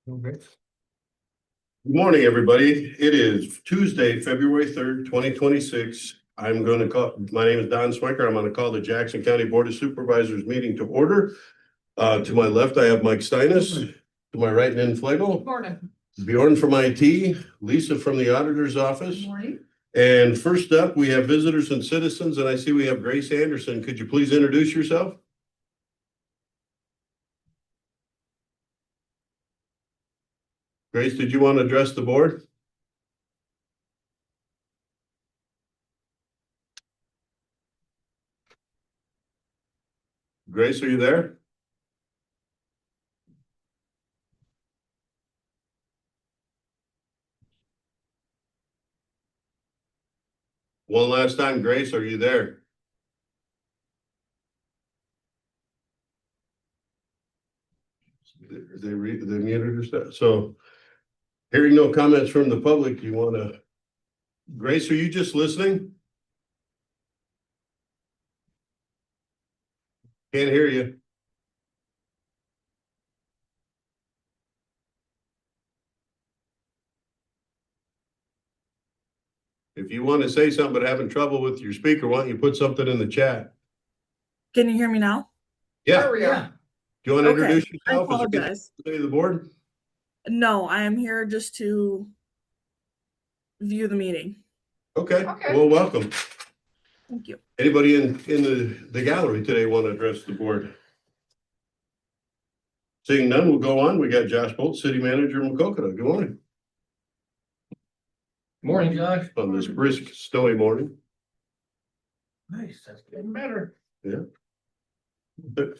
Okay. Good morning, everybody. It is Tuesday, February 3rd, 2026. My name is Don Swiker. I'm going to call the Jackson County Board of Supervisors meeting to order. To my left, I have Mike Steinis. To my right, Nan Flegel. Good morning. Bjorn from IT, Lisa from the auditor's office. Good morning. And first up, we have visitors and citizens, and I see we have Grace Anderson. Could you please introduce yourself? Grace, did you want to address the board? Grace, are you there? One last time, Grace, are you there? They muted or stuff. So hearing no comments from the public, you want to, Grace, are you just listening? Can't hear you. If you want to say something but having trouble with your speaker, why don't you put something in the chat? Can you hear me now? Yeah. There we are. Do you want to Okay, introduce I yourself? apologize. Say the board? No, I am here just to view the meeting. Okay. Okay. Well, welcome. Thank you. Anybody in the gallery today want to address the board? Seeing none, we'll go on. We got Josh Bolt, City Manager of Macokota. Good morning. Morning, Josh. On this brisk, snowy morning. Nice, that's getting better. Yeah.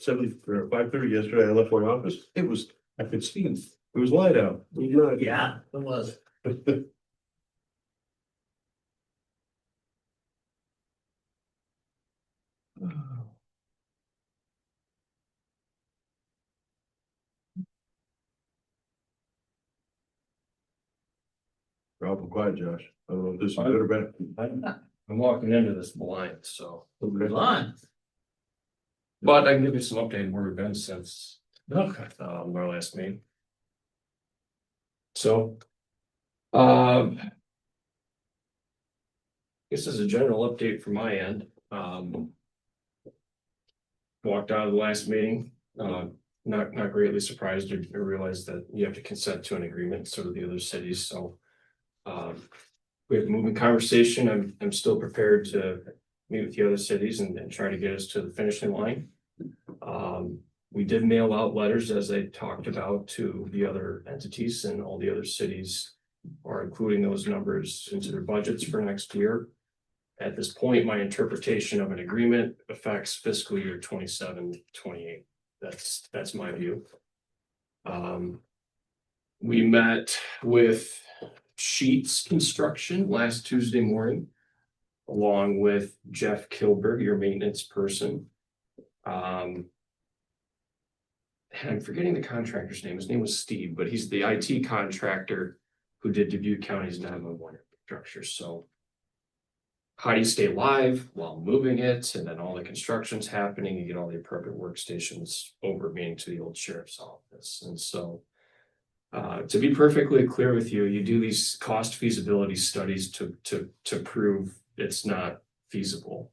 7 or 5:30 yesterday, I left my office. I could see it. It was light out. It was nice. Yeah, it was. Awful quiet, Josh. I don't know if this is good or bad. I'm walking into this blind, so. On. But I can give you some update where we've been since our last meeting. So, this is a general update from my end. Walked out of the last meeting, not greatly surprised to realize that you have to consent to an agreement, sort of the other cities, so. We have a moving conversation. I'm still prepared to meet with the other cities and try to get us to the finishing line. We did mail out letters, as I talked about, to the other entities, and all the other cities are including those numbers into their budgets for next year. At this point, my interpretation of an agreement affects fiscal year 27-28. That's my view. We met with Sheets Construction last Tuesday morning, along with Jeff Kilberg, your maintenance person. And I'm forgetting the contractor's name. His name was Steve, but he's the IT contractor who did Dubuque County's 911 infrastructure. So how do you stay live while moving it? And then all the construction's happening, you get all the appropriate workstations over, meaning to the old sheriff's office. And so to be perfectly clear with you, you do these cost feasibility studies to prove it's not feasible.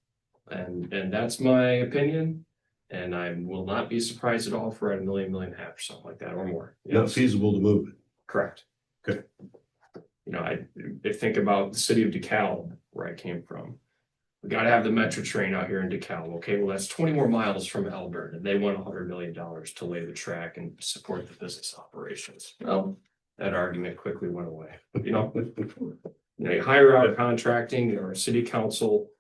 And that's my opinion. And I will not be surprised at all if we're at $1 million, $1.5 million or something like that or more. Not feasible to move it. Correct. Okay. You know, I think about the city of DeKalb, where I came from. We got to have the metro train out here in DeKalb. Okay, well, that's 20 more miles from Elburn, and they want $100 million to lay the track and support the business operations. Well, that argument quickly went away. You hire out contracting, or city council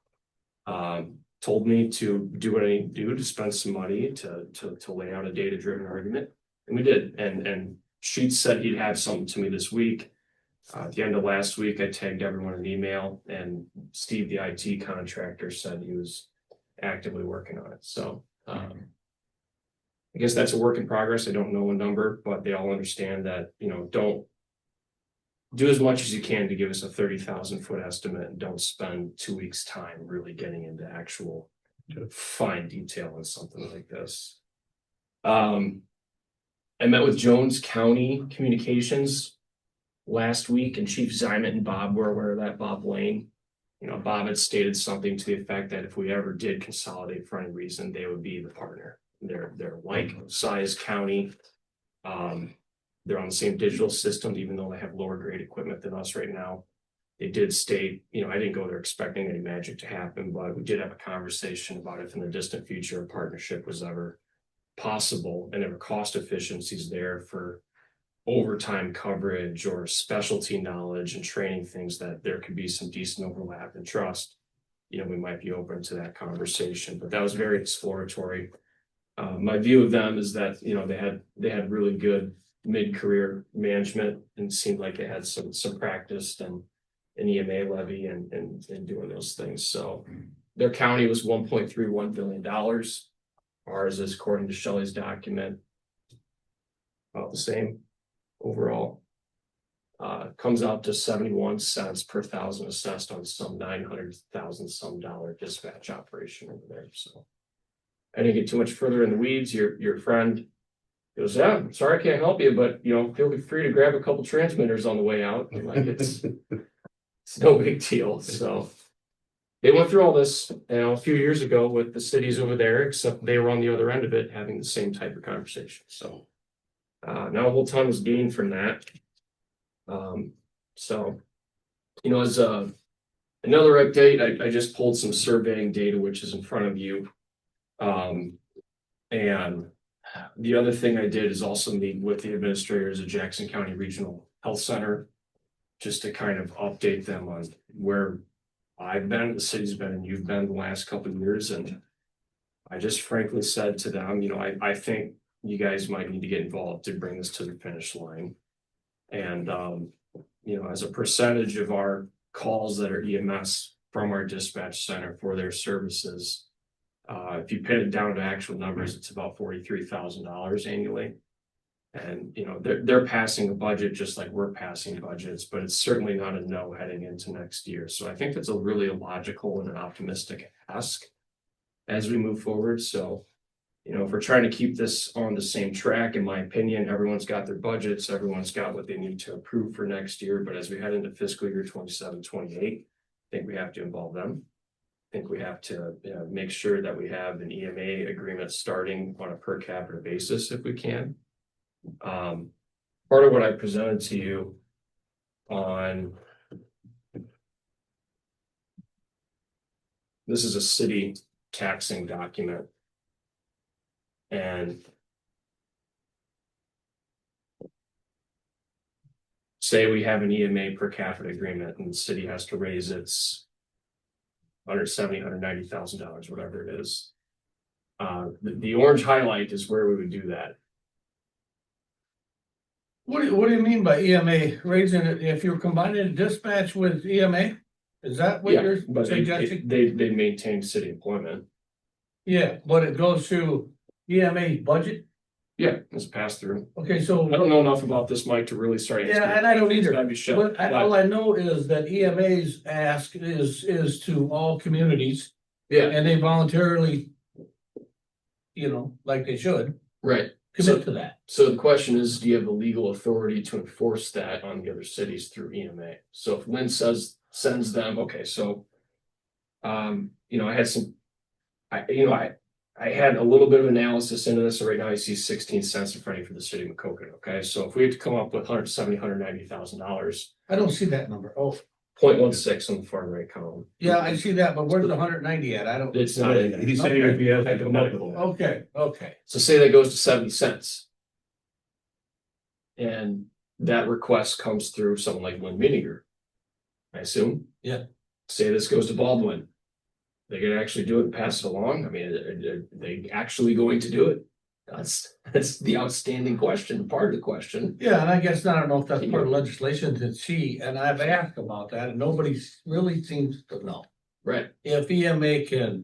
told me to do what I need to do to spend some money to lay out a data-driven argument, and we did. And Sheets said he'd have something to me this week. At the end of last week, I tagged everyone an email, and Steve, the IT contractor, said he was actively working on it. So I guess that's a work in progress. I don't know a number, but they all understand that, don't do as much as you can to give us a 30,000 foot estimate, and don't spend 2 weeks time really getting into actual fine detail on something like this. I met with Jones County Communications last week, and Chief Zyment and Bob were aware of that, Bob Lane. You know, Bob had stated something to the effect that if we ever did consolidate for any reason, they would be the partner. They're like size county. They're on the same digital system, even though they have lower grade equipment than us right now. They did state, you know, I didn't go there expecting any magic to happen, but we did have a conversation about if in the distant future a partnership was ever possible and there were cost efficiencies there for overtime coverage or specialty knowledge and training things, that there could be some decent overlap and trust. You know, we might be open to that conversation, but that was very exploratory. My view of them is that, you know, they had really good mid-career management and seemed like they had some practice and an EMA levy and doing those things. So their county was $1.31 billion. Ours is, according to Shelley's document, about the same overall. Comes out to 71 cents per thousand assessed on some 900,000 some dollar dispatch operation over there. So I didn't get too much further in the weeds. Your friend goes, yeah, I'm sorry I can't help you, but you know, feel free to grab a couple transmitters on the way out. I'm like, it's no big deal. So they went through all this, you know, a few years ago with the cities over there, except they were on the other end of it, having the same type of conversation. So now a whole ton was gained from that. So, you know, as another update, I just pulled some surveying data, which is in front of you. And the other thing I did is also meet with the administrators of Jackson County Regional Health Center, just to kind of update them on where I've been, the city's been, and you've been the last couple of years. And I just frankly said to them, you know, I think you guys might need to get involved to bring this to the finish line. And, you know, as a percentage of our calls that are EMS from our dispatch center for their services, if you pin it down to actual numbers, it's about $43,000 annually. And, you know, they're passing a budget just like we're passing budgets, but it's certainly not a no heading into next year. So I think that's a really logical and an optimistic ask as we move forward. So, you know, if we're trying to keep this on the same track, in my opinion, everyone's got their budgets, everyone's got what they need to approve for next year. But as we head into fiscal year 27, 28, I think we have to involve them. I think we have to make sure that we have an EMA agreement starting on a per capita basis if we can. Part of what I presented to you on, this is a city taxing document. And say we have an EMA per capita agreement and the city has to raise its $170,000, $190,000, whatever it is. The orange highlight is where we would do that. What do you mean by EMA raising it? If you're combining dispatch with EMA, is that what you're but suggesting? they maintain city employment. Yeah, but it goes through EMA budget. Yeah, it's passed through. Okay, so I don't know enough about this, Mike, to really start. yeah, and I don't either. That'd be shut, But all I know is that EMA's ask is to all communities, yeah, and they voluntarily, you know, like they should, right. commit to that. So the question is, do you have the legal authority to enforce that on the other cities through EMA? So if Lynn sends them, okay, so, you know, I had a little bit of analysis into this. So right now I see 16 cents in front of you for the city of Macocota. Okay. So if we had to come up with $170,000, $190,000, I don't see that number. Oh, 0.16 on the far right column. yeah, I see that, but where's the 190 at? I don't. It's not in there. He's saying if he has. Hypothetical. Okay. So say that goes to 70 cents. And that request comes through someone like Lynn Miniger, I assume. Yeah. Say this goes to Baldwin. They can actually do it and pass it along. I mean, are they actually going to do it? That's the outstanding question, part of the question. Yeah, and I guess I don't know if that's part of legislation to see, and I've asked about that, and nobody really seems to know. Right. If EMA can,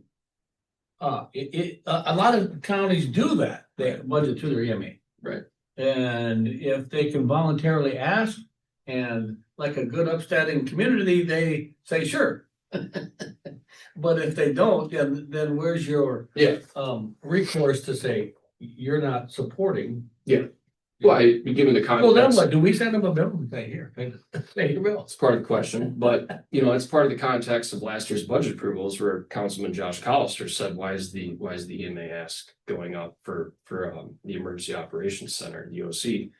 a lot of counties do that. They budget to their EMA. Right. And if they can voluntarily ask, and like a good upstanding community, they say sure. But if they don't, then where's your recourse to say you're not supporting? Yeah. Well, given the So then context, what, do we send them a bill and say, here, pay your bill? it's part of the question, but it's part of the context of last year's budget approvals where Councilman Josh Collister said, why is the EMA ask going up for the Emergency Operations Center, the OC?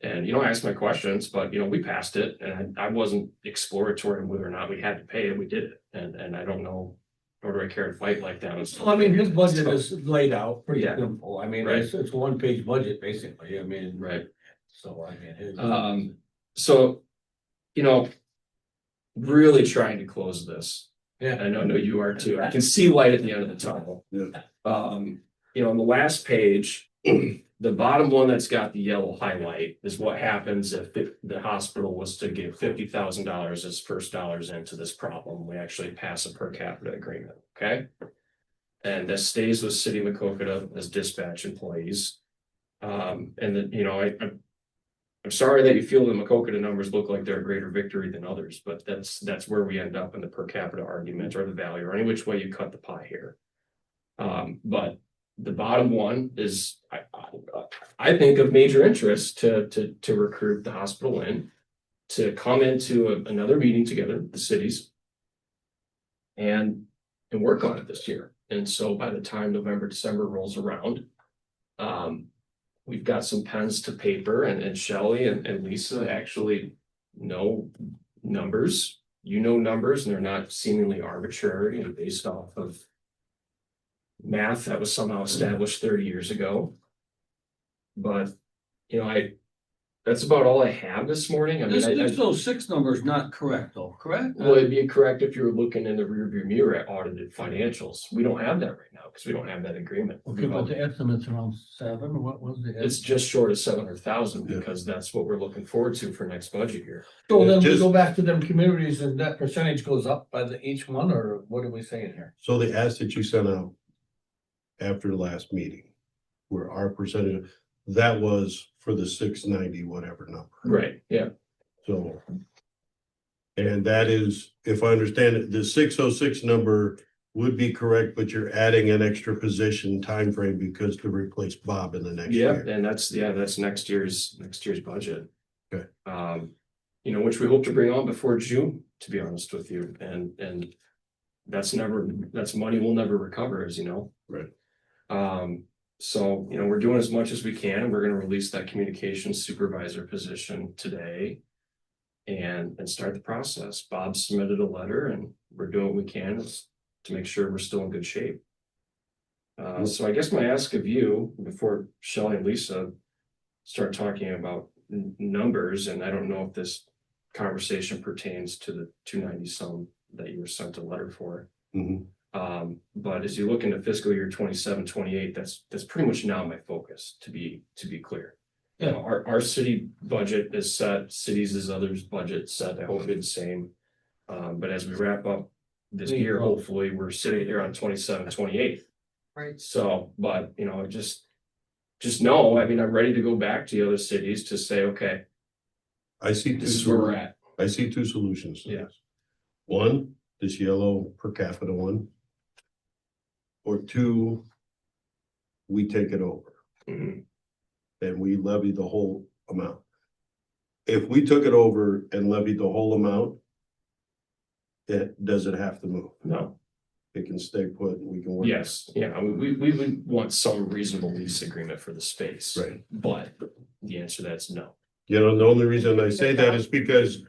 And I asked my questions, but we passed it, and I wasn't exploratory on whether or not we had to pay it. We did it, and I don't know, nor do I care to fight like that. Well, I mean, his budget is laid out pretty Yeah. simple. I mean, Right. it's a one-page budget, basically. I mean, Right. so I mean. So, really trying to close this. Yeah. I know you are too. I can see light at the end of the tunnel. Yeah. On the last page, the bottom one that's got the yellow highlight is what happens if the hospital was to give $50,000 as first dollars into this problem. We actually pass a per capita agreement, okay? And this stays with City of Macokota as dispatch employees. And then, I'm sorry that you feel the Macokota numbers look like they're a greater victory than others, but that's where we end up in the per capita argument or the value or any which way you cut the pie here. But the bottom one is, I think, of major interest to recruit the hospital in, to come into another meeting together, the cities, and work on it this year. And so by the time November, December rolls around, we've got some pens to paper, and Shelley and Lisa actually know numbers. Numbers, and they're not seemingly arbitrary and based off of math that was somehow established 30 years ago. But that's about all I have this morning. I mean, This 606 number is not correct though, correct? well, it'd be correct if you were looking in the rearview mirror at audited financials. We don't have that right now because we don't have that agreement. Okay, but the estimate's around 7, or what was the? It's just short of 700,000 because that's what we're looking forward to for next budget year. So then we Just- go back to them communities and that percentage goes up by each one, or what are we saying here? So the ask that you sent out after the last meeting, where our percentage, that was for the 690 whatever number. Right, yeah. So. And that is, if I understand it, the 606 number would be correct, but you're adding an extra position time frame because to replace Bob in the next Yeah, year. and that's next year's budget. Okay. Which we hope to bring on before June, to be honest with you, and that's money we'll never recover, as you know. Right. So we're doing as much as we can, and we're going to release that communications supervisor position today and start the process. Bob submitted a letter, and we're doing what we can to make sure we're still in good shape. So I guess my ask of you, before Shelley and Lisa start talking about numbers, and I don't know if this conversation pertains to the 290 some that you were sent a letter for. Mhm. But as you look into fiscal year 27-28, that's pretty much now my focus, to be clear. Yeah. Our city budget is set, cities as others budget set. I hope it's the same. But as we wrap up this year, hopefully we're sitting there on 27-28. Right. So, but just know, I mean, I'm ready to go back to the other cities to say, okay, I see this is where we're at. I see two solutions to Yeah. this. One, this yellow per capita one. Or two, we take it over Mhm. and we levy the whole amount. If we took it over and levied the whole amount, does it have to move? No. It can stay put and we can work. Yes, yeah, we would want some reasonable lease agreement for the space. Right. But the answer to that's no. The only reason I say that is because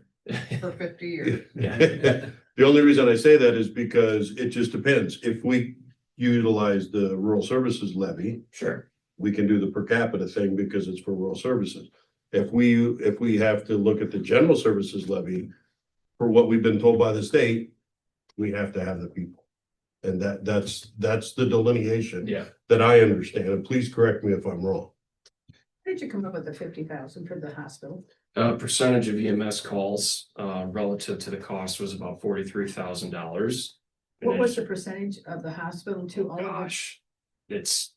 For 50 years. the only reason I say that is because it just depends. If we utilize the rural services levy, Sure. we can do the per capita thing because it's for rural services. If we have to look at the general services levy, for what we've been told by the state, we have to have the people. And that's the delineation Yeah, that I understand. And please correct me if I'm wrong. How did you come up with the 50,000 for the hospital? percentage of EMS calls relative to the cost was about $43,000. What was the percentage of the hospital to all of it? Gosh, it's,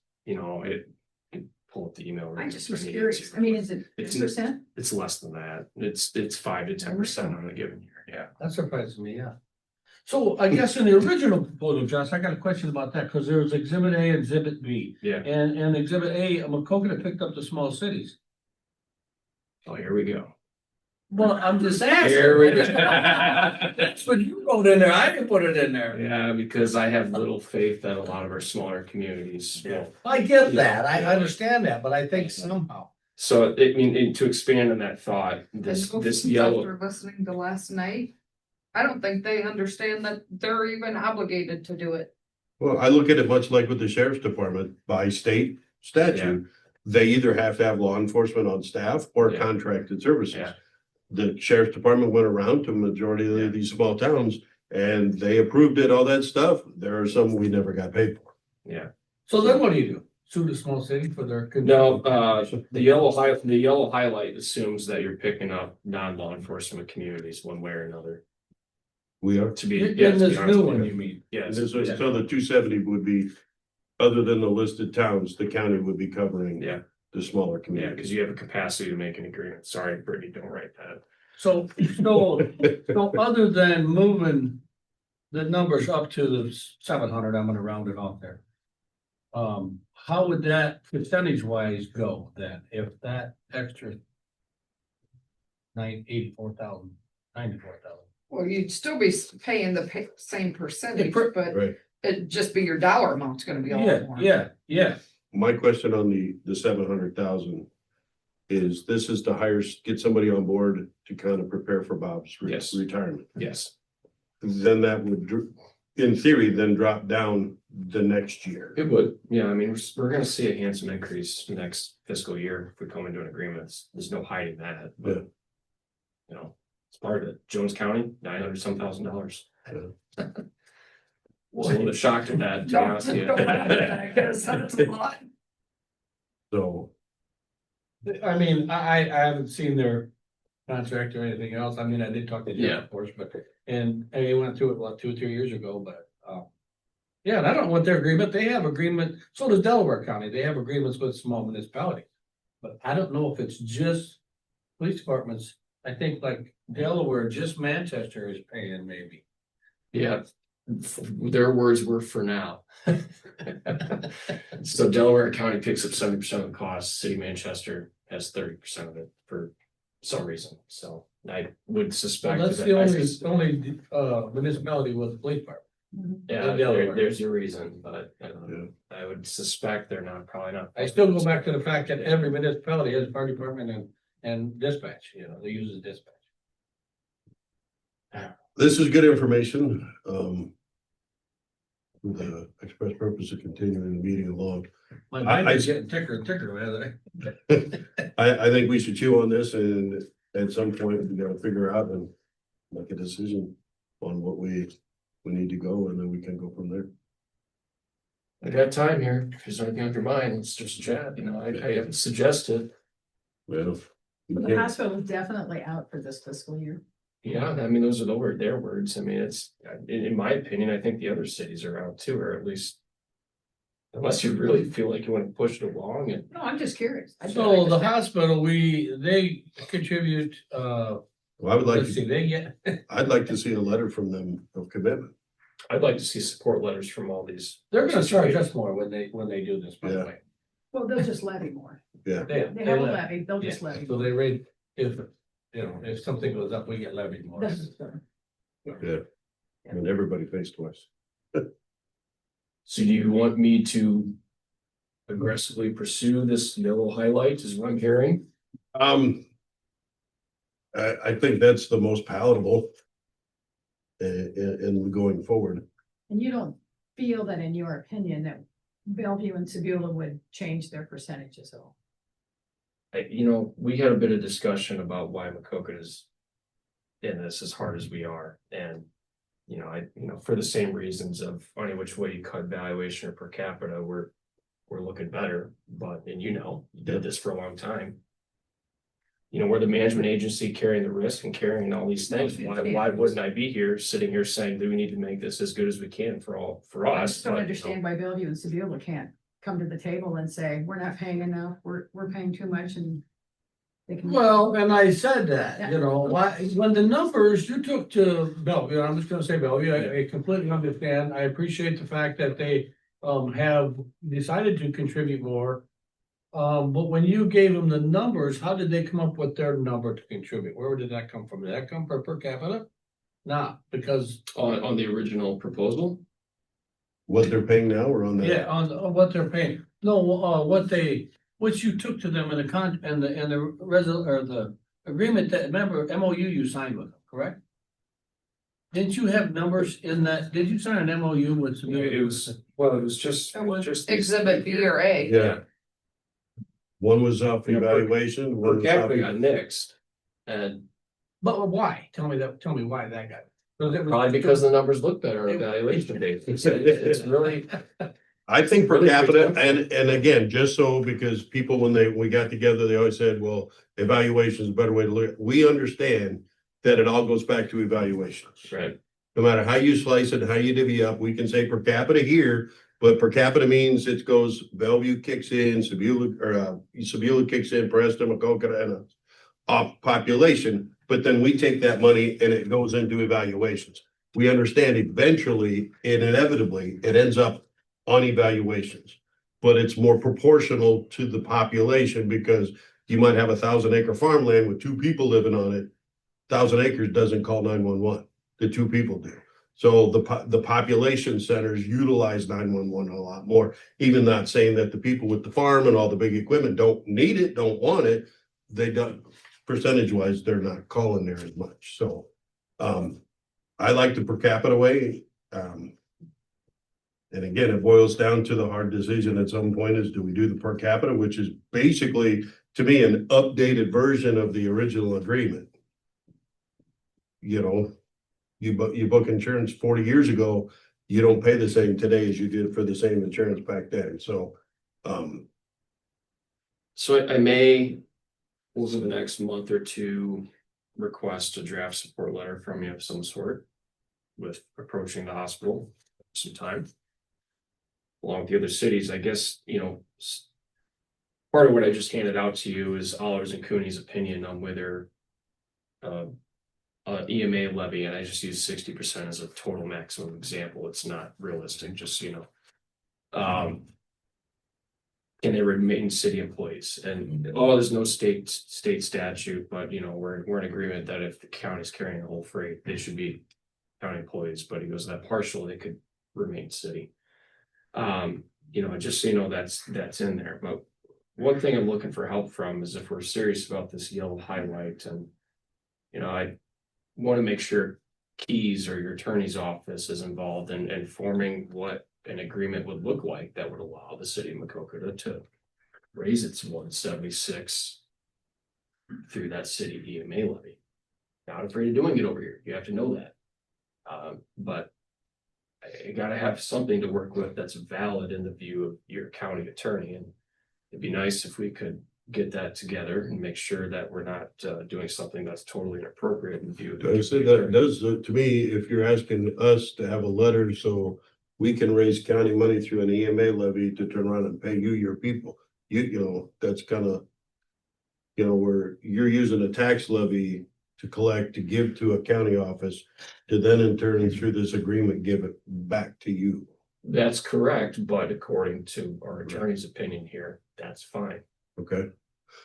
pull up the email. I just was curious. I mean, is it It's- 10%? It's less than that. It's 5 to 10% on a given year. Yeah. That surprises me, yeah. So I guess in the original proposal, Josh, I got a question about that, because there was exhibit A and exhibit B. Yeah. And exhibit A, Macokota picked up the small cities. Oh, here we go. Well, I'm just asking. Here we go. That's what you wrote in there. I didn't put it in there. Yeah, because I have little faith that a lot of our smaller communities will. I get that. I understand that, but I think somehow. So, I mean, and to expand on that thought, this yellow, After listening to last night, I don't think they understand that they're even obligated to do it. Well, I look at it much like with the sheriff's department by state statute. They either have to have law enforcement on staff or Yeah. contracted services. Yeah. The sheriff's department went around to a majority Yeah. of these small towns and they approved it, all that stuff. There are some we never got paid for. yeah. So then what do? Sue the small city for their. No, the yellow highlight assumes that you're picking up non-law enforcement communities one way or another. We are. To be, In yeah, to this be honest new with one, you. you mean? Yes. So the 270 would be, other than the listed towns, the county would be covering Yeah, the smaller yeah, communities. because you have a capacity to make an agreement. Sorry, Brittany, don't write that. So other than moving the numbers up to the 700, I'm gonna round it off there. How would that percentage wise go then, if that extra 84,000, 94,000? Well, you'd still be paying the same percentage, Yeah, but Right. it'd just be your dollar amount's gonna be a lot Yeah, more. yeah. My question on the 700,000 is this is to hire, get somebody on board to kind of prepare for Bob's Yes. retirement. Yes, Then that would, in theory, then drop down the next year. it would. Yeah, I mean, we're gonna see a handsome increase next fiscal year if we come into an agreement. There's no hiding that, but. Yeah. You know, it's part of it. Jones County, $900-some thousand. Yeah. Was a little shocked at that, to be Don't- honest with you. don't laugh at that, 'cause that's a lot. So, I mean, I haven't seen their contract or anything else. I mean, I did talk to Jeff, Yeah. of course, but, and they went through it, what, 2 or 3 years ago, but, yeah, and I don't know what their agreement, they have agreement, so does Delaware County, they have agreements with small municipalities. But I don't know if it's just police departments, I think like Delaware, just Manchester is paying maybe. Yeah, their words were for now. So Delaware County picks up 70% of the cost, City of Manchester has 30% of it for some reason, so I would Well, suspect. that's that- the only municipality with the police department. Yeah, Delaware. there's a reason, but I would suspect they're not, probably not. I still go back to the fact that every municipality has a fire department and dispatch, they use the dispatch. this is good information. With the express purpose of continuing the meeting along. My I- mind is I- getting thicker and thicker, man. I think we should chew on this and at some point we gotta figure out and make a decision on what we need to go and then we can go from there. I got time here, if there's anything on your mind, let's just chat, I haven't suggested. Well, we The can't- hospital is definitely out for this fiscal year. Yeah, I mean, those are their words. I mean, it's, in my opinion, I think the other cities are out too, or at least. Unless you really feel like you want to push it along and, No, I'm just curious. So the hospital, they contribute, Well, I would like, let's see, they get, I'd like to see a letter from them of commitment. I'd like to see support letters from all these. they're gonna charge us more when they do this, by the Yeah. way. Well, they'll just levy more. Yeah, They have a levy, they'll just levy. So they rate, if something goes up, we get levied more. This is the- yeah. And everybody pays twice. So do you want me to aggressively pursue this yellow highlight is what I'm hearing? I think that's the most palatable. In going forward. And you don't feel that, in your opinion, that Bellevue and Sebula would change their percentages at all? We had a bit of discussion about why Macocota is in this as hard as we are, and for the same reasons of any which way you cut valuation or per capita, we're looking better, but you did this for a long time. We're the management agency carrying the risk and carrying all these things. Why wouldn't I be here, sitting here saying that we need to make this as good as we can for I us? just don't But, understand why Bellevue and Sebula can't come to the table and say, we're not paying enough, we're paying too much, and they can. Well, and I said that, Yeah. when the numbers you took to Bellevue, I'm just gonna say Bellevue, I completely understand. I appreciate the fact that they have decided to contribute more. But when you gave them the numbers, how did they come up with their number to contribute? Where did that come from? Did that come per capita? Not because, On the original proposal, What they're paying now or on that? yeah, on what they're paying. No, what you took to them in the agreement that, remember, MOU you signed with them, correct? Didn't you have numbers in that? Did you sign an MOU with? it was just. It was just exhibit B or A. Yeah. One was up You know, evaluation, Per one was up. capita got nixed, and But why? Tell me why that got. probably because the numbers look better on evaluation day. It's really. I think per Really capita, expensive. and again, just so, because people, when we got together, they always said, well, evaluation is a better way to look. We understand that it all goes back to evaluations. Right. No matter how you slice it, how you divvy up, we can say per capita here, but per capita means it goes, Bellevue kicks in, Sebula kicks in, Preston, Macocata, and off population, but then we take that money and it goes into evaluations. We understand eventually and inevitably it ends up on evaluations, but it's more proportional to the population because you might have 1,000-acre farmland with 2 people living on it. 1,000 acres doesn't call 911. The 2 people do. So the population centers utilize 911 a lot more, even not saying that the people with the farm and all the big equipment don't need it, don't want it. They don't, percentage wise, they're not calling there as much. So I like the per capita way. And again, it boils down to the hard decision at some point is, do we do the per capita, which is basically, to me, an updated version of the original agreement. You know, you book insurance 40 years ago, you don't pay the same today as you did for the same insurance back then. So So I may, over the next month or two, request a draft support letter from you of some sort with approaching the hospital some time. Along with the other cities, I guess, part of what I just handed out to you is Allers and Cooney's opinion on whether EMA levy, and I just use 60% as a total maximum example. It's not realistic, just so you know. Can they remain city employees? And there's no state statute, but we're in agreement that if the county's carrying the whole freight, they should be county employees. But he goes that partial, they could remain city. Just so you know, that's in there. But one thing I'm looking for help from is if we're serious about this yellow highlight, and I want to make sure Keys or your attorney's office is involved in forming what an agreement would look like that would allow the city of Macocata to raise its 176 through that city EMA levy. Not afraid of doing it over here. You have to know that. But I gotta have something to work with that's valid in the view of your county attorney. And it'd be nice if we could get that together and make sure that we're not doing something that's totally inappropriate in view of. I say that does, to me, if you're asking us to have a letter so we can raise county money through an EMA levy to turn around and pay your people, that's kind of, where you're using a tax levy to collect, to give to a county office, to then in turn through this agreement, give it back to you. That's correct, but according to our attorney's opinion here, that's fine. Okay.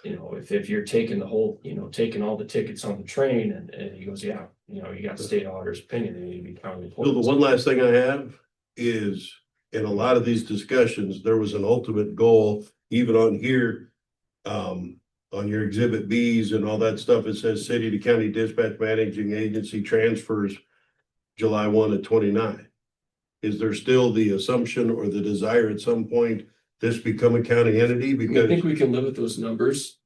If you're taking the whole, taking all the tickets on the train and he goes, yeah, you got the state auditor's opinion, they need to be county employees. So the one last thing I have is, in a lot of these discussions, there was an ultimate goal, even on here, on your exhibit Bs and all that stuff, it says city to county dispatch managing agency transfers July 1 of 29. Is there still the assumption or the desire at some point this become a county entity? I Because think we can live with those numbers.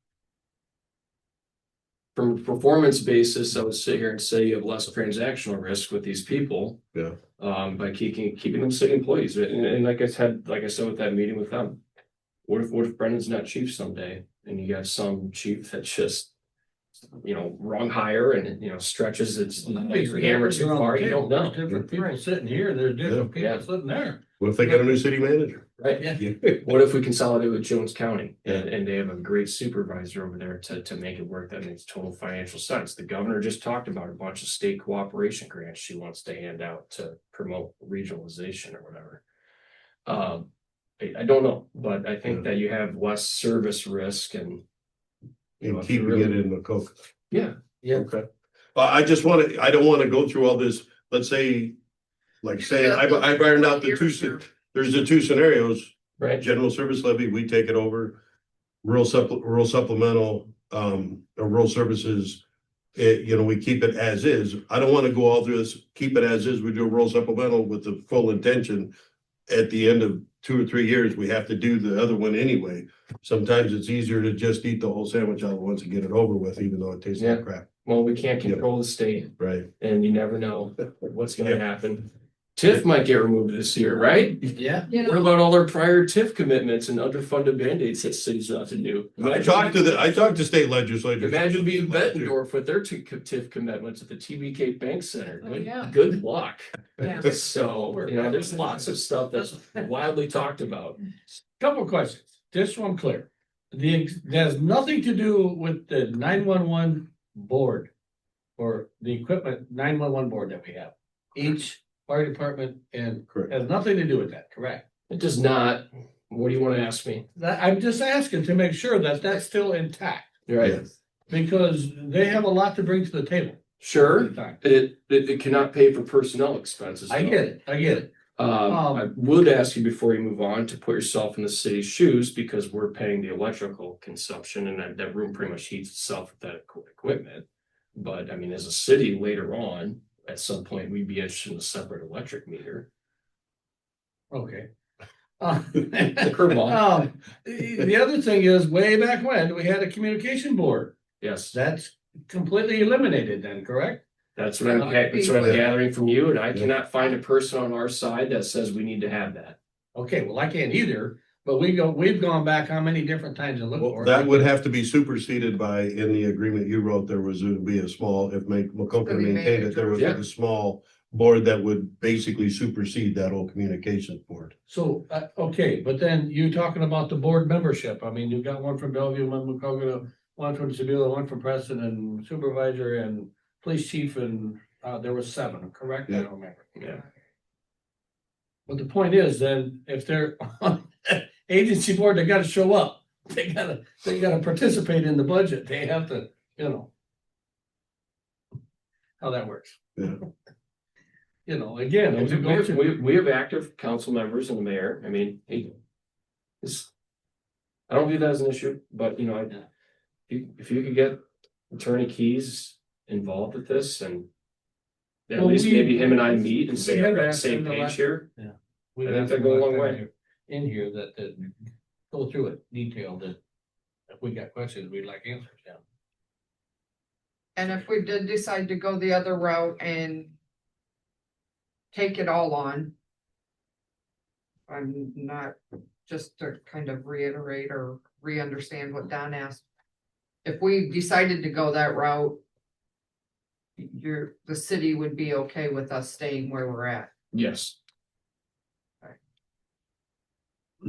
From a performance basis, I would sit here and say you have less transactional risk with these people. Yeah. By keeping them city employees. And like I said with that meeting with them, what if Brendan's not chief someday and you got some chief that just, wrong hire and, stretches its hammer too far, you don't know. Different people sitting here, there's different people sitting there. what if they got a new city manager? Right. Yeah. What if we consolidate with Jones County and they have a great supervisor over there to make it work? That makes total financial sense. The governor just talked about a bunch of state cooperation grants she wants to hand out to promote regionalization or whatever. I don't know, but I think that you have less service risk and. You know, And if you keeping it really- in the coke. Yeah, Yeah. Okay. I just I don't wanna go through all this, let's say, like say, I've ironed out the there's the two scenarios. right. General service levy, we take it over. Rural supplemental, or rural services, we keep it as is. I don't wanna go all through this, keep it as is, we do a rural supplemental with the full intention. At the end of 2 or 3 years, we have to do the other one anyway. Sometimes it's easier to just eat the whole sandwich all at once and get it over with, even though it tastes like Yeah. crap, Well, we can't control the state right? and you never know what's gonna Yeah. happen. TIF might get removed this year, right? Yeah. You What know, about all our prior TIF commitments and underfunded mandates that cities not to do? I talked to state legislators. Imagine being Bettendorf with their TIF commitments at the TBK Bank Center. Oh, Good, yeah. good luck. Yeah. So, there's lots of stuff that's widely talked about. Couple of questions, just so I'm clear. There's nothing to do with the 911 board. Or the equipment 911 board that we have. Each fire department and Correct. has nothing to do with that, correct? It does not. What do you want to ask me? I'm just asking to make sure that that's still intact, Right, Yes. because they have a lot to bring to the table. sure. It cannot pay for personnel expenses. I get it, I get it. I would ask you before you move on to put yourself in the city's shoes because we're paying the electrical consumption and that room pretty much heats itself with that equipment. But I mean, as a city later on, at some point, we'd be interested in a separate electric meter. Okay. Curveball. The other thing is, way back when, we had a communication board. Yes, That's completely eliminated then, correct? that's what I'm gathering from you, and I cannot find a person on our side that says we need to have that. Okay, well, I can't either, but we've gone back how many different times and looked for Well, it. that would have to be superseded by, in the agreement you wrote, there was to be a small, if Macomb City maintained it, there was manager. a small board that would basically supersede that whole communications board. So, okay, but then you talking about the board membership, I mean, you got one from Bellevue, one from Macocota, one from Sevilla, one from Preston, and supervisor and police chief, and there was 7, correct? I Yeah. don't remember. Yeah. But the point is, then, if they're on agency board, they gotta show up. They gotta participate in the budget. They have to, how that works. Yeah. Again, it was a go-to. We have active council members and the mayor. I mean, I don't view that as an issue, but if you could get Attorney Keys involved with this and at Well, least we- maybe him and I meet and we say have we're on the asked same him a page lot. here. We I think have that go a long some way. in here that go through it detailed, that if we got questions, we'd like answers, yeah. and if we did decide to go the other route and take it all on. I'm not, just to kind of reiterate or re-understand what Don asked. If we decided to go that route, the city would be okay with us staying where we're at, Yes,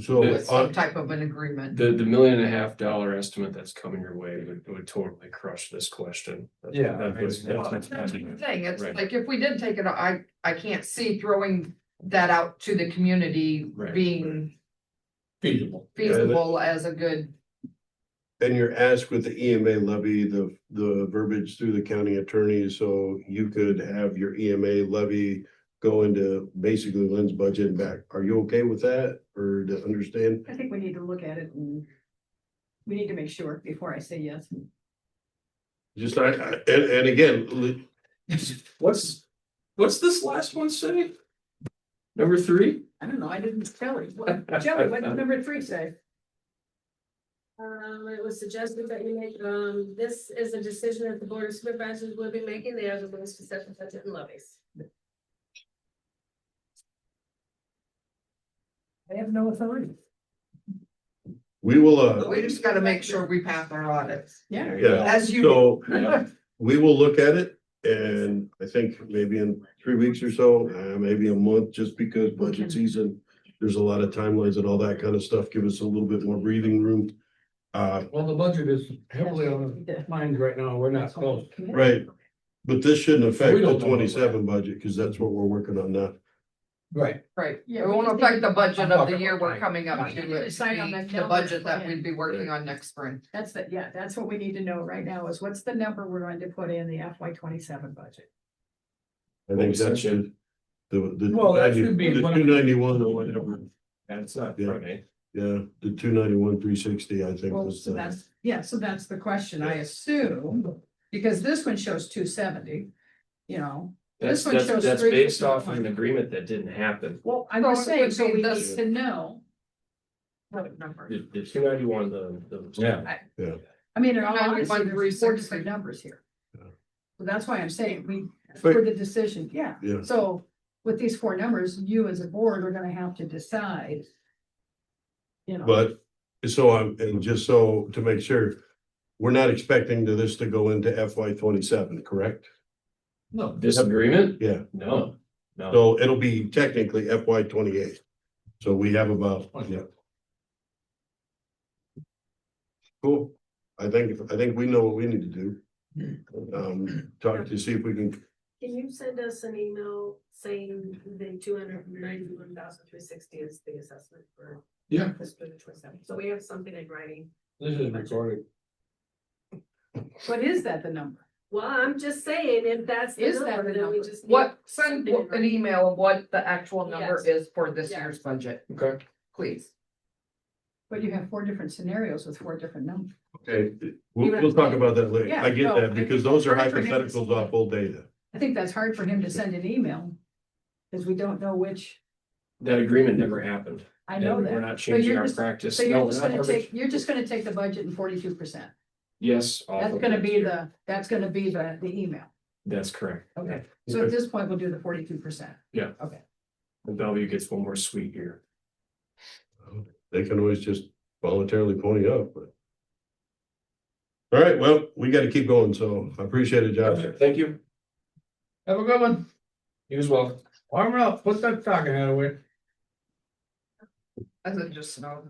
So, with some type of an agreement. the $1.5 million estimate that's coming your way would totally crush this question. Yeah. That's the thing, it's Right. like, if we did take it, I can't see throwing that out to the community Right. being Feasible. feasible as a good. and you're asked with the EMA levy, the verbiage through the county attorney, so you could have your EMA levy go into basically Lynn's budget and back. Are you okay with that, or to understand? I think we need to look at it and we need to make sure before I say yes. Just, and again, What's this last one say? Number 3? I don't know, I didn't tell it. Joey, what did number 3 say? It was suggested that you make, this is a decision that the board of supervisors will be making. They are the ones to set the budget and levies. They have no authority. we will, We just gotta make sure we pass our audits, Yeah. yeah, as you. so Yeah. we will look at it. And I think maybe in 3 weeks or so, maybe a month, just because budget season, there's a lot of timelines and all that kind of stuff. Give us a little bit more breathing room. Well, the budget is heavily on the minds right now, we're not close. Right. But this shouldn't affect We the don't know. 27 budget, because that's what we're working on now. Right. Right, Yeah, it we won't just affect need- the budget I'm of talking the year about we're time. coming up Right. to, You need to decide on it's that the budget number that we'd be working on next spring. That's that's what we need to know right now is what's the number we're going to put in the FY 27 budget? I think that's the Well, that should be the what- 291 or whatever. That's not Yeah. funny. Yeah, the 291, 360, I think Well, was. so that's the question, I assume, because this one shows 270, you know. This one shows That's 351. based off of an agreement that didn't happen. Well, I'm So just it saying, would so be we this- need to know. What number? The 291, Yeah. I mean, in all honesty, 291, there's 4 360. different numbers here. Yeah. So that's why I'm saying But- for the decision, yeah. Yeah. So with these 4 numbers, you as a board are gonna have to decide. You know. But, so and just so to make sure, we're not expecting this to go into FY 27, correct? No, this agreement? Yeah, No, no. so it'll be technically FY 28. So we have about, yeah. Cool. I think we know what we need to do. Talk to see if we can, Can you send us an email saying the 291,360 is the assessment for? Yeah. Fiscal 27, so we have something in writing. this is recorded. But is that the number? Well, I'm just saying, if that's the Is that number, the then we number? just. need What, send something in an writing. email of what the actual number Yes. is for this Yes. year's budget, Okay. please. But you have 4 different scenarios with 4 different numbers. okay, we'll talk about that later. Yeah, I get no, that I because think those are that's hard for him to hypotheticals say. off old data. I think that's hard for him to send an email. Because we don't know which, That agreement never happened. I know And that. We're not So changing you're our just- practice. So No, you're we're just not gonna ever- you're just gonna take the budget and 42%. Yes. off That's of gonna next be year. that's gonna be the email. That's correct. Okay, so at this point, we'll do the 42%. Yeah. Okay. And Bellevue gets one more sweet year. They can always just voluntarily pony up, but. All right, well, we gotta keep going, so I appreciate it, Josh. Thank you. Have a good one. You as well. Arm up, put that talking head away. As it just snowed.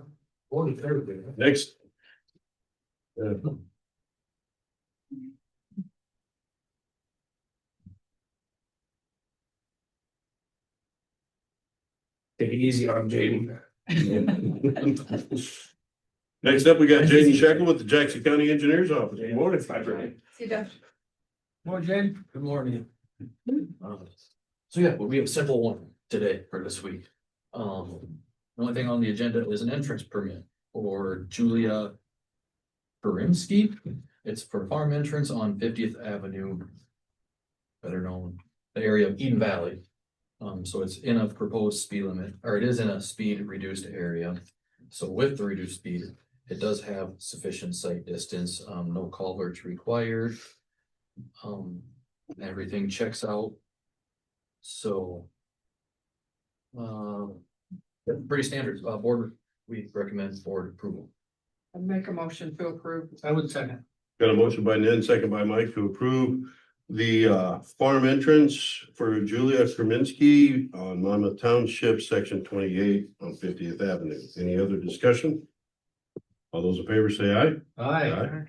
Next. Take it easy on Jaden. Next up, we got Jaden Sheckle with the Jackson County Engineers Office. Good morning. See that? Well, Jane, Good morning. So yeah, we have a simple one today for this week. The only thing on the agenda is an entrance permit for Julia Perimski. It's for farm entrance on 50th Avenue. Better known, the area of Eden Valley. So it's in a proposed speed limit, or it is in a speed reduced area. So with the reduced speed, it does have sufficient sight distance, no culverts required. Everything checks out. So. Pretty standard, board, we recommend board approval. I'll make a motion to approve. I would second. Got a motion by Nan, second by Mike to approve the farm entrance for Julia Kreminski on Monmouth Township, section 28 on 50th Avenue. Any other discussion? All those in favor say aye. Aye.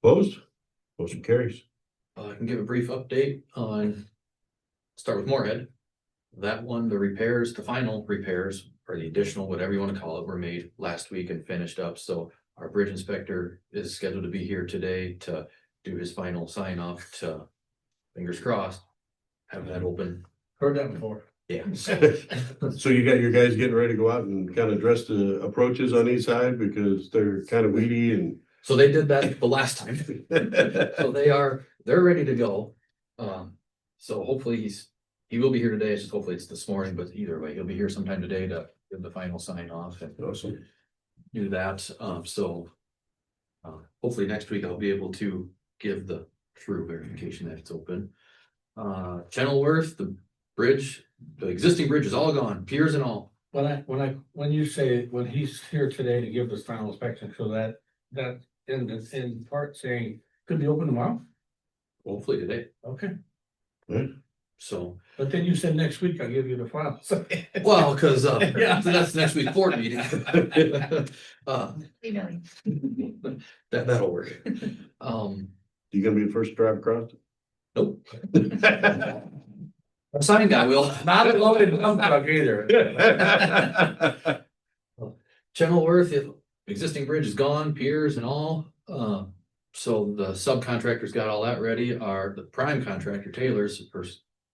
Opposed? Motion carries. I can give a brief update on, start with Moorhead. That one, the repairs, the final repairs, or the additional, whatever you want to call it, were made last week and finished up. So our bridge inspector is scheduled to be here today to do his final sign off to, fingers crossed, have that open. Heard that before. Yeah. So you got your guys getting ready to go out and kind of address the approaches on each side because they're kind of weedy and. So they did that the last time. So they're ready to go. So hopefully he will be here today. It's just hopefully it's this morning, but either way, he'll be here sometime today to give the final sign off and Awesome. do that. Hopefully next week I'll be able to give the true verification that it's open. Kenilworth, the bridge, the existing bridge is all gone, piers and all. When you say, when he's here today to give this final inspection, so that in part saying, could be open tomorrow? Hopefully today. Okay, So, but then you said next week I'll give you the final. well, cause Yeah. that's next week's board meeting. That'll work. You gonna be the first to drive across? Nope. A sign guy will. Not a loaded dump truck either. Kenilworth, if existing bridge is gone, piers and all, so the subcontractors got all that ready. The prime contractor, Taylor's, are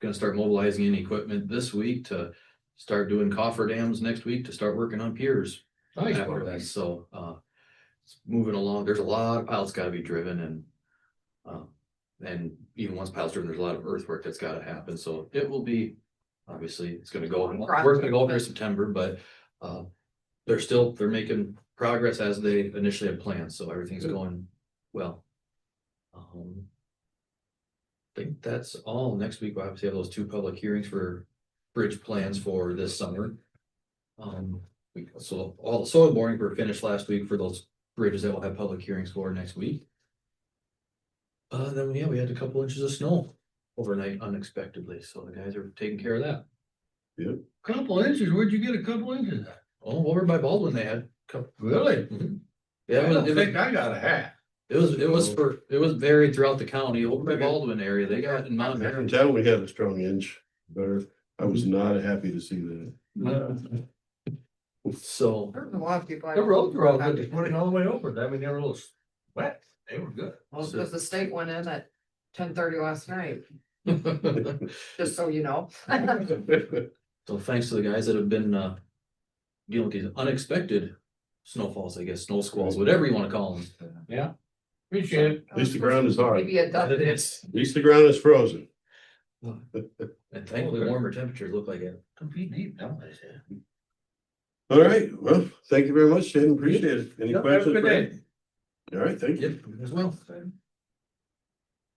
gonna start mobilizing any equipment this week to start doing coffer dams next week to start working on piers. Nice after work. that. So, it's moving along. There's a lot of piles gotta be driven and even once piles driven, there's a lot of earthwork that's gotta happen. So it will be, obviously, it's gonna go, we're gonna go over September, but, they're making progress as they initially had planned, so everything's going well. I think that's all. Next week, we'll obviously have those 2 public hearings for bridge plans for this summer. So all the soil boring were finished last week for those bridges that will have public hearings for next week. Then, yeah, we had a couple inches of snow overnight unexpectedly, so the guys are taking care of that. Couple inches, where'd you get a couple inches at? Oh, over by Baldwin, they had. Really? Mhm. Yeah, I don't think I got a hat. it was varied throughout the county. Over by Baldwin area, they got in Mount I can Airy. tell we had a strong inch, but I was not happy to see that. So, There's a lot of people. The roads were all good, putting all the way over, I mean, they were a little wet, they were good. Well, because the state went in at 10:30 last night, just so you know. so thanks to the guys that have been dealing with these unexpected snowfalls, I guess, snow squalls, whatever you wanna call them. Yeah, appreciate it. At least the ground is hard. Maybe a dozen. At least the ground is frozen. And thankfully warmer temperatures look like it. Compete deep, don't they say? All right, well, thank you very much, Shane, appreciate it. Any Yep, have a questions? good Brad? day. All right, thank you. Yep, as well.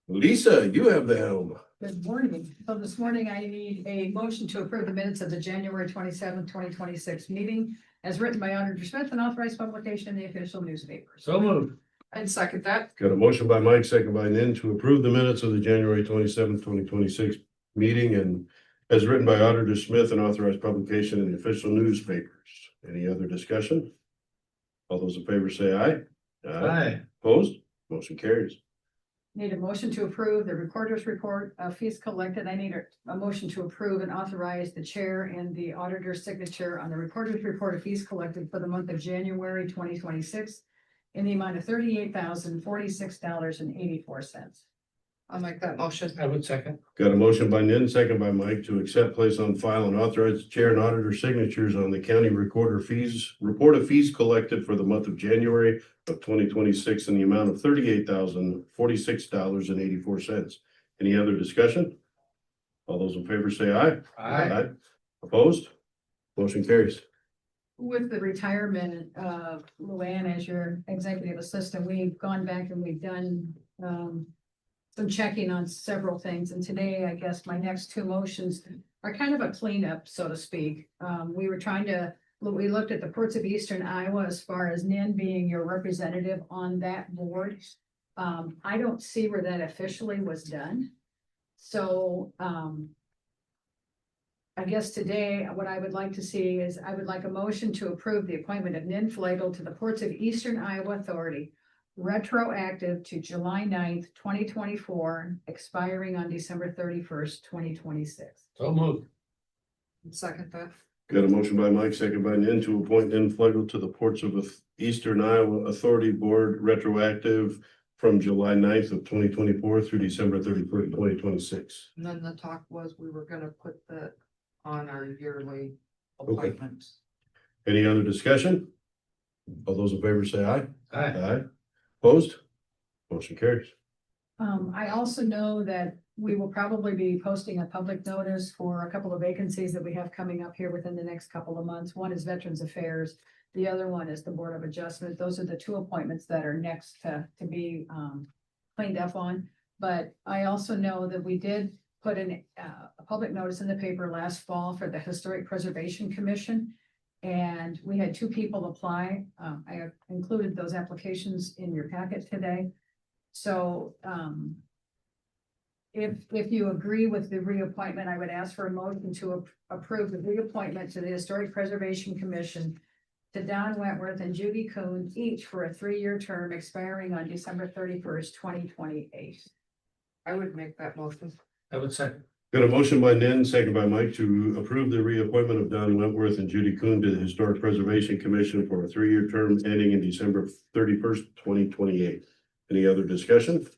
Lisa, you have the helm. Good morning. So this morning I need a motion to approve the minutes of the January 27th, 2026 meeting as written by Auditor Smith and authorized publication in the official newspapers. So moved. I'd second that. Got a motion by Mike, second by Nan to approve the minutes of the January 27th, 2026 meeting and as written by Auditor Smith and authorized publication in the official newspapers. Any other discussion? All those in favor say aye. Aye. Opposed? Motion carries. Need a motion to approve the recorder's report of fees collected. I need a motion to approve and authorize the chair and the auditor's signature on the recorder's report of fees collected for the month of January 2026 in the amount of $38,046.84. I'll make that motion. I would second. Got a motion by Nin, second by Mike to accept, place on file and authorize the chair and auditor signatures on the county recorder fees, report of fees collected for the month of January of 2026 in the amount of $38,046.84. Any other discussion? All those in favor say aye. Aye. Opposed? Motion carries. With the retirement of Luann as your executive assistant, we've gone back and we've done some checking on several things. And today, I guess my next 2 motions are kind of a cleanup, so to speak. We looked at the Ports of Eastern Iowa as far as Nin being your representative on that board. I don't see where that officially was done. So, I guess today, what I would like to see is I would like a motion to approve the appointment of Nin Flagel to the Ports of Eastern Iowa Authority, retroactive to July 9th, 2024, expiring on December 31st, 2026. So moved. Second that. Got a motion by Mike, second by Nin to appoint Nin Flegel to the Ports of Eastern Iowa Authority Board retroactive from July 9th of 2024 through December 31st, 2026. And then the talk was we were gonna put that on our yearly appointments. Any other discussion? All those in favor say aye. Aye. Aye. Opposed? Motion carries. I also know that we will probably be posting a public notice for a couple of vacancies that we have coming up here within the next couple of months. One is Veterans Affairs. The other one is the Board of Adjustment. Those are the 2 appointments that are next to be cleaned up on. But I also know that we did put in a public notice in the paper last fall for the Historic Preservation Commission. And we had 2 people apply. I have included those applications in your packet today. So if you agree with the reappointment, I would ask for a motion to approve the reappointment to the Historic Preservation Commission to Don Wentworth and Judy Coon, each for a 3-year term expiring on December 31st, 2028. I would make that motion. I would second. Got a motion by Nen, second by Mike to approve the reappointment of Don Wentworth and Judy Kuhn to the Historic Preservation Commission for a 3-year term ending in December 31st, 2028. Any other discussion?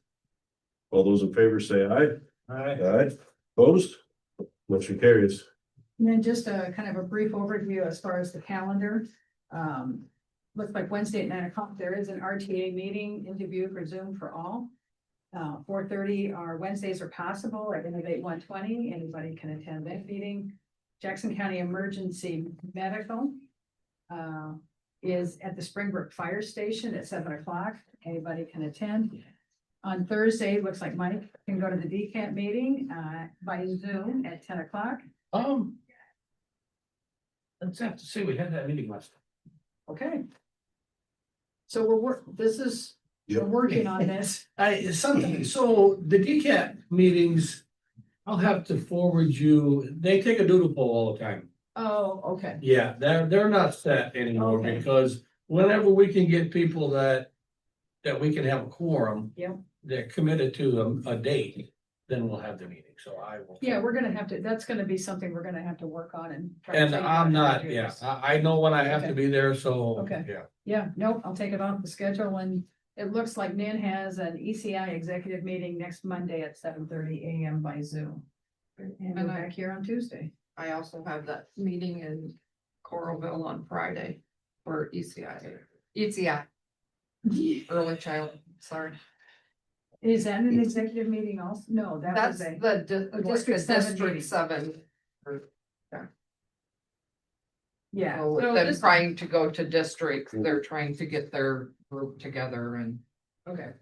All those in favor say aye. Aye. Opposed? Motion carries. And then just a kind of a brief overview as far as the calendar. Looks like Wednesday at 9 o'clock, there is an RTA meeting interview for Zoom for all. 4:30, our Wednesdays are possible at Innovate 120. Anybody can attend that meeting. Jackson County Emergency Medical is at the Springbrook Fire Station at 7 o'clock. Anybody can attend. On Thursday, looks like Mike can go to the DCAT meeting by Zoom at 10 o'clock. Let's have to say, we had that meeting last time. Okay. So we're Yep. working on this. So the DCAT meetings, I'll have to forward you, they take a doodle poll all the time. Oh, okay. Yeah, they're not set anymore Okay. because whenever we can get people that we can have a quorum. Yep. They're committed to a date, then we'll have the meeting, so I will. Yeah, we're gonna have to, that's gonna be something we're gonna have to work on and. try to And figure out I'm how to not, do yeah, this. I know when I have to Okay. be there, so. Okay. Yeah. Yeah, nope, I'll take it off the schedule and it looks like Nan has an ECI executive meeting next Monday at 7:30 AM by Zoom. And we're And I- back here on Tuesday. I also have that meeting in Coralville on Friday for ECI, early child, sorry. Is that an executive meeting also? No, that That's was a. the District 7 District meeting. 7. Yeah. So with so them this- trying to go to districts, they're trying to get their group together and. Okay.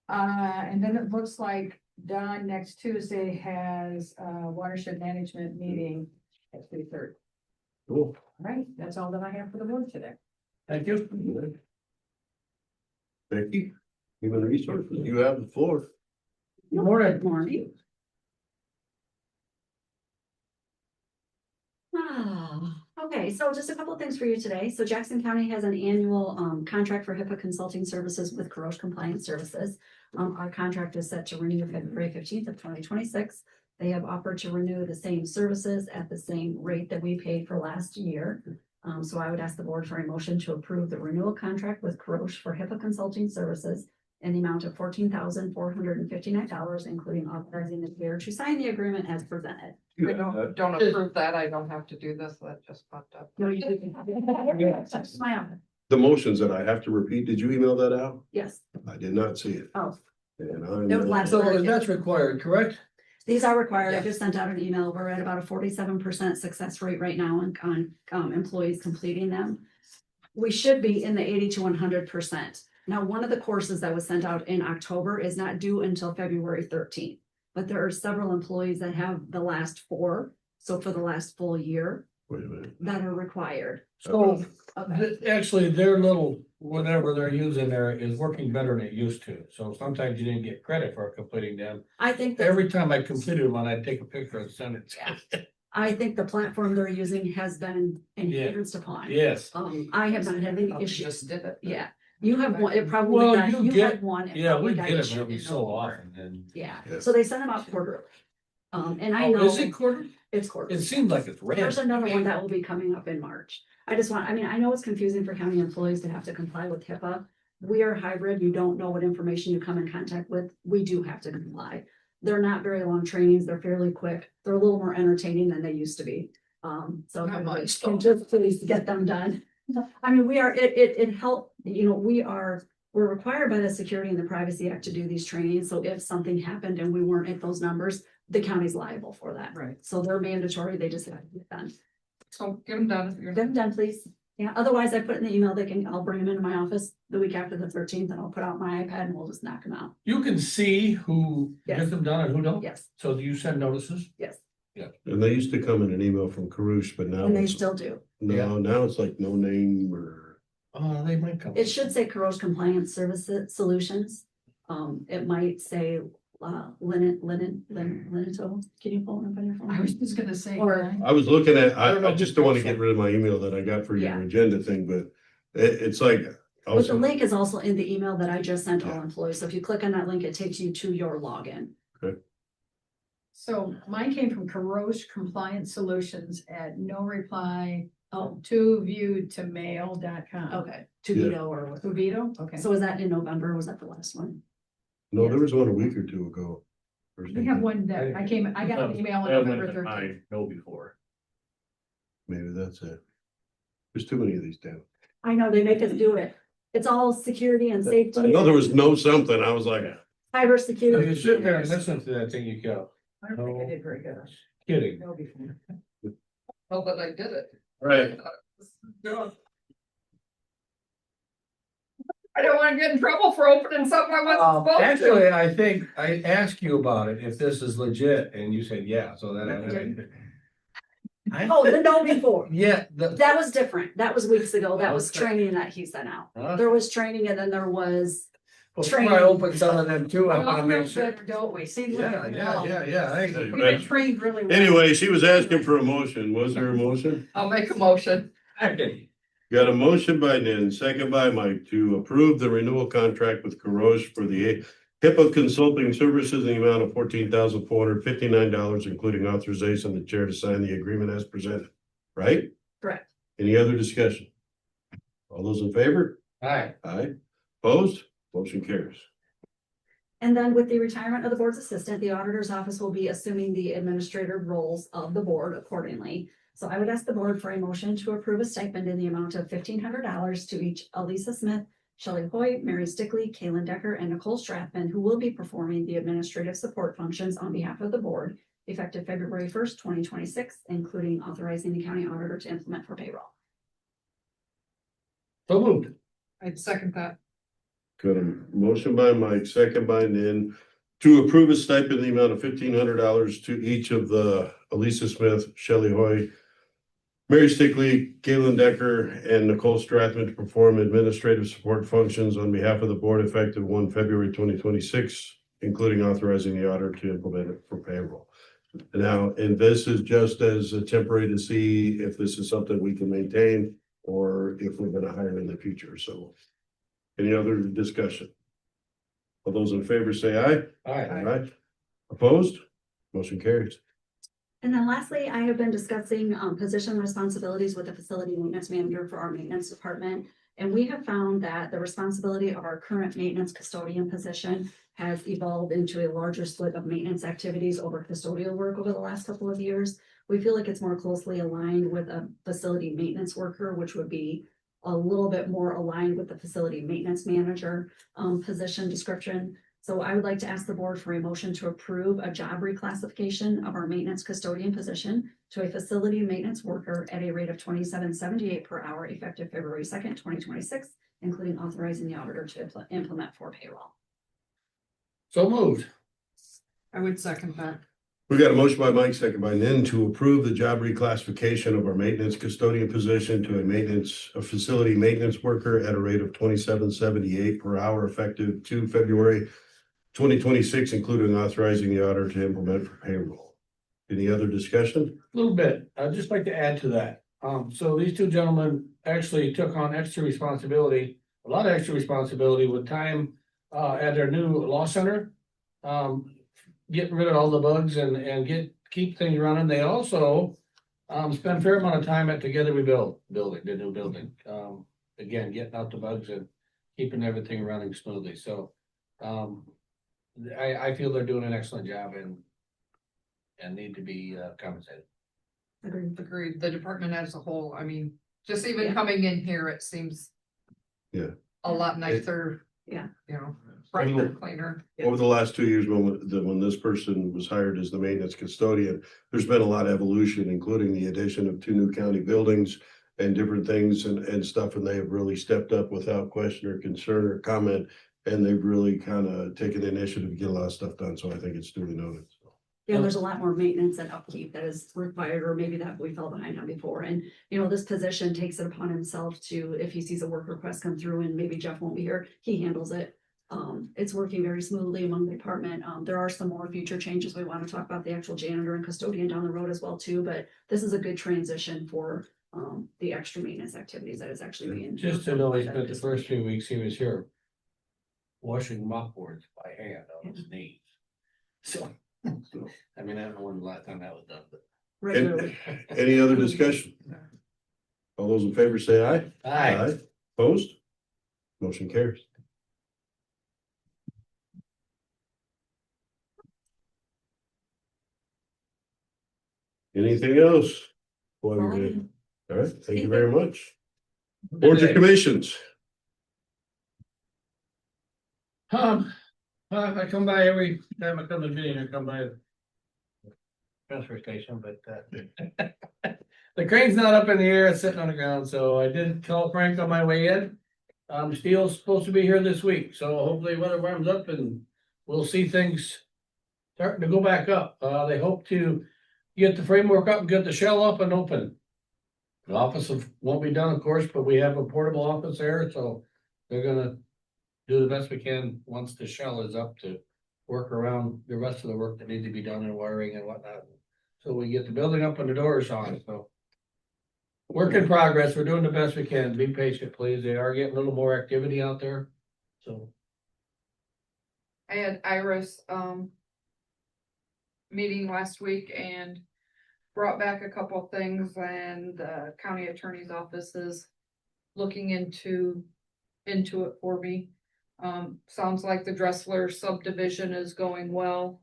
And then it looks like Don next Tuesday has a watershed management meeting at 3:30. Cool. All right, that's all that I have for the board today. Thank you. Becky, Human Resources, you have the floor. Good morning. Good morning. Okay, so just a couple of things for you today. So Jackson County has an annual contract for HIPAA consulting services with corrosion compliance services. Our contract is set to renew February 15th of 2026. They have offered to renew the same services at the same rate that we paid for last year. So I would ask the board for a motion to approve the renewal contract with Corrosion for HIPAA consulting services in the amount of $14,459, including authorizing the chair to sign the agreement as presented. I don't approve that, I don't have to do this, that just popped up. No, you didn't. My office. The motions that I have to repeat, did you email that out? Yes. I did not see it. Oh, And It was last So that's required, correct? these are required. I Yes. just sent out an email. We're at about a 47% success rate right now on employees completing them. We should be in the 80 to 100%. Now, one of the courses that was sent out in October is not due until February 13th. But there are several employees that have the last 4, so for the last full year, Wait a minute. that are required. So Okay. actually, their little, whatever they're using there is working better than it used to. So sometimes you didn't get credit for completing them. I think that, Every time I completed one, I'd take a picture and send it. I think the platform they're using has been enhanced upon. Yes. I have not had any Oh, we issues. Just did it. Yeah, you have one, it probably Well, got, you you get- had one. it Yeah, probably we got get issued them every in so November. often and. Yeah, Yes. so they send them out quarterly. And I Oh, know is it quarter? it's It quarterly. seems like it's random. There's another one that will be coming up in March. I mean, I know it's confusing for county employees to have to comply with HIPAA. We are hybrid. You don't know what information you come in contact with. We do have to comply. They're not very long trainings. They're fairly quick. They're a little more entertaining than they used to be. So if Not everybody much, can though. just please get them done. I mean, it helped, we're required by the Security and the Privacy Act to do these trainings. So if something happened and we weren't at those numbers, the county's liable for that. Right. So they're mandatory. They just have to get done. So get them done. If you're Get them done, please. Yeah, otherwise I put in the email, I'll bring them into my office the week after the 13th and I'll put out my iPad and we'll just knock them out. You can see who Yes. gets them done and who don't. Yes, So do you send notices? yes, And they used to come in an email from Carouche, but now and they it's, still do. no, now it's like no name or. Oh, they might come. It should say corrosion compliance services solutions. It might say Lineto. Can you pull it up on your phone? I was just gonna say. Or- I was looking at, I don't know I just don't want to who- get rid of my email that I got for your Yeah. agenda thing, but it's like. But the Also, link is also in the email that I just sent all Yeah. employees. So if you click on that link, it takes you to your login. So mine came from Caroche Compliance Solutions at no reply, to viewed to mail.com. Okay, to veto or what? Uvito, okay. So was that in November? Was that the last one? No, there was one a week or two ago. or We have something. one that I got an email on November 13th. Know before. Maybe that's it. There's too many of these damn. I know, they make us do it. It's all security and safety. I know there was no something. I was like, Cyber If security. you sit there and listen to that thing, you go, I don't think I did very good. kidding. No before. Oh, but I did it. right, I don't wanna get in trouble for opening something I wasn't supposed to. Actually, I think I asked you about it, if this is legit, and you said, yeah, so that. Oh, the no before. Yeah, That was different. That was weeks ago. That was Okay. training that he sent out. Huh? There was training and then there was, before I open some of them too, I We all wanna make know sure. better, don't we? See, look Yeah, at yeah, it. yeah, yeah. I We've think- been trained really well. anyway, she was asking for a motion. Was there a motion? I'll make a motion. Got a motion by Nan, second by Mike to approve the renewal contract with Caroche for the HIPAA consulting services in the amount of $14,459, including authorization of the chair to sign the agreement as presented. Right? correct. Any other discussion? All those in favor? Alright, Aye. Opposed? Motion carries. And then with the retirement of the board's assistant, the auditor's office will be assuming the administrative roles of the board accordingly. So I would ask the board for a motion to approve a stipend in the amount of $1,500 to each Elisa Smith, Shelley Hoy, Mary Stickley, Kaylin Decker, and Nicole Strathman, who will be performing the administrative support functions on behalf of the board, effective February 1st, 2026, including authorizing the county auditor to implement for payroll. so moved. I'd second that. Got a motion by Mike, second by Nan, to approve a stipend in the amount of $1,500 to each of the Elisa Smith, Shelley Hoy, Mary Stickley, Galen Decker, and Nicole Strathman to perform administrative support functions on behalf of the board effective 1 February 2026, including authorizing the auditor to implement it for payroll. Now, and this is just as a temporary to see if this is something we can maintain or if we're gonna hire in the future, so. Any other discussion? All those in favor say aye. Alright, Aye. Opposed? Motion carries. And then lastly, I have been discussing position responsibilities with the facility maintenance manager for our maintenance department. And we have found that the responsibility of our current maintenance custodian position has evolved into a larger split of maintenance activities over custodial work over the last couple of years. We feel like it's more closely aligned with a facility maintenance worker, which would be a little bit more aligned with the facility maintenance manager position description. So I would like to ask the board for a motion to approve a job reclassification of our maintenance custodian position to a facility maintenance worker at a rate of $27.78 per hour effective February 2nd, 2026, including authorizing the auditor to implement for payroll. so moved. I would second that. We got a motion by Mike, second by Nan to approve the job reclassification of our maintenance custodian position to a facility maintenance worker at a rate of $27.78 per hour effective 2 February 2026, including authorizing the auditor to implement for payroll. Any other discussion? A little bit. I'd just like to add to that. So these two gentlemen actually took on extra responsibility, a lot of extra responsibility with time at their new law center. Getting rid of all the bugs and keep things running. They also spend a fair amount of time at Together We Build building, the new building. Again, getting out the bugs and keeping everything running smoothly. So I feel they're doing an excellent job and need to be compensated. Agreed. Agreed. The department as a whole, I mean, just even Yeah. coming in here, it seems. Yeah. A lot nicer. Yeah. You know, fresher, cleaner. Over the last 2 years, when this person was hired as the maintenance custodian, there's been a lot of evolution, including the addition of 2 new county buildings and different things and stuff, and they have really stepped up without question or concern or comment. And they've really kind of taken the initiative to get a lot of stuff done, so I think it's duly noted. Yeah, there's a lot more maintenance and upkeep that is required, or maybe that we fell behind on before. And, you know, this position takes it upon himself to, if he sees a work request come through and maybe Jeff won't be here, he handles it. It's working very smoothly among the department. There are some more future changes. We want to talk about the actual janitor and custodian down the road as well too, but this is a good transition for the extra maintenance activities that is actually being. Just to know, he spent the first few weeks he was here washing mopboards by hand on his knees. So So, I mean, I don't know when the last time that was done, but. Regularly. any other discussion? All those in favor say aye. Aye. Opposed? Motion carries. Anything else? While you're good. All right, thank you very much. Boards and commissions. I come by every time I come to the meeting, I come by the transfer station, but the crane's not up in the air, it's sitting on the ground, so I did call Frank on my way in. Steel's supposed to be here this week, so hopefully weather warms up and we'll see things starting to go back up. They hope to get the framework up and get the shell up and open. The office won't be done, of course, but we have a portable office there, so they're gonna do the best we can once the shell is up to work around the rest of the work that needs to be done and wiring and whatnot. So we get the building up and the doors on, so. Work in progress. We're doing the best we can. Be patient, please. They are getting a little more activity out there, so. I had Iris, meeting last week and brought back a couple of things, and the county attorney's office is looking into it for me. Sounds like the Dressler subdivision is going well